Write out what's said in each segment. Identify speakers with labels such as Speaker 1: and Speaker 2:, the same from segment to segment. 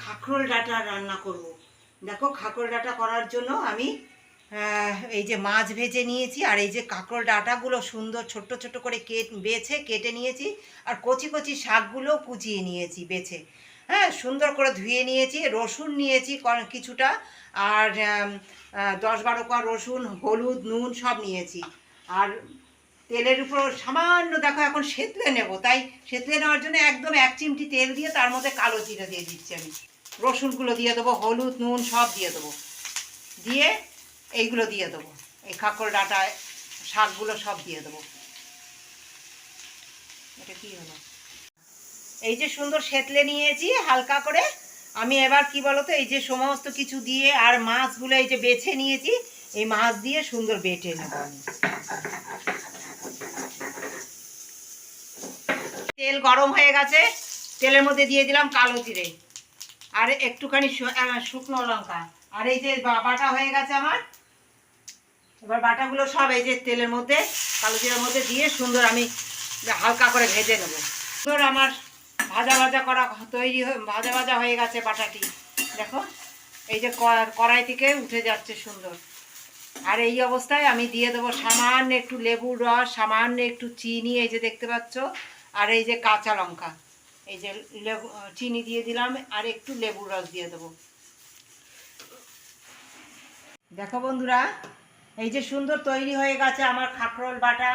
Speaker 1: খাকরোল ডাঁটা রান্না করব। দেখো খাকরোল ডাঁটা করার জন্য আমি এই যে মাছ ভেজে নিয়েছি, আর এই যে কাঁকরোল ডাঁটাগুলো সুন্দর ছোট্ট ছোট্ট করে কেটে নিয়েছি, আর কচি কচি শাকগুলো কুচিয়ে নিয়েছি বেছে। হ্যাঁ, সুন্দর করে ধুয়ে নিয়েছি। রসুন নিয়েছি কিছুটা, আর 10-12 কোয়া রসুন, হলুদ, নুন সব নিয়েছি। আর তেলের উপর সামান্য, দেখো এখন সেতলে নেব, তাই সেতলে নেওয়ার জন্য একদম 1 চিমটি তেল দিয়ে তার মধ্যে কালো জিরা দিয়ে দিচ্ছি। আমি রসুনগুলো দিয়ে দেবো, হলুদ, নুন সব দিয়ে দেবো, দিয়ে এইগুলো দিয়ে দেবো, এই কাঁকরোল ডাঁটা শাকগুলো সব দিয়ে দেবো। এটা কি হলো? এই যে সুন্দর সেতলে নিয়েছি হালকা করে। আমি এবার কি বলতো, এই যে সমস্ত কিছু দিয়ে আর মাছগুলো এই যে বেছে নিয়েছি, এই মাছ দিয়ে সুন্দর বেটে নেব আমি। তেল গরম হয়ে গেছে, তেলের মধ্যে দিয়ে দিলাম কালো জিরে আর একটুখানি শুকনো লঙ্কা, আর এই যে বাটা হয়ে গেছে আমার। এবার বাটাগুলো সব এই যে তেলের মধ্যে, কালো জিরের মধ্যে দিয়ে সুন্দর আমি হালকা করে ভেজে নেব। সুন্দর আমার ভাজা ভাজা করা তৈরি ভাজা ভাজা হয়ে গেছে বাটাটি। দেখো এই যে কড়াই থেকে উঠে যাচ্ছে সুন্দর। আর এই অবস্থায় আমি দিয়ে দেবো সামান্য একটু লেবুর রস, সামান্য একটু চিনি, এই যে দেখতে পাচ্ছ, আর এই যে কাঁচা লঙ্কা, এই যে চিনি দিয়ে দিলাম, আর একটু লেবুর রস দিয়ে দেবো। দেখো বন্ধুরা, এই যে সুন্দর তৈরি হয়ে গেছে আমার খাকরোল বাটা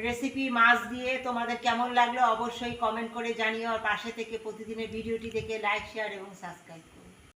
Speaker 1: রেসিপি মাছ দিয়ে। তোমাদের কেমন লাগলো অবশ্যই কমেন্ট করে জানিও, আর পাশে থেকে প্রতিদিনের ভিডিওটি দেখে লাইক, শেয়ার এবং সাবস্ক্রাইব।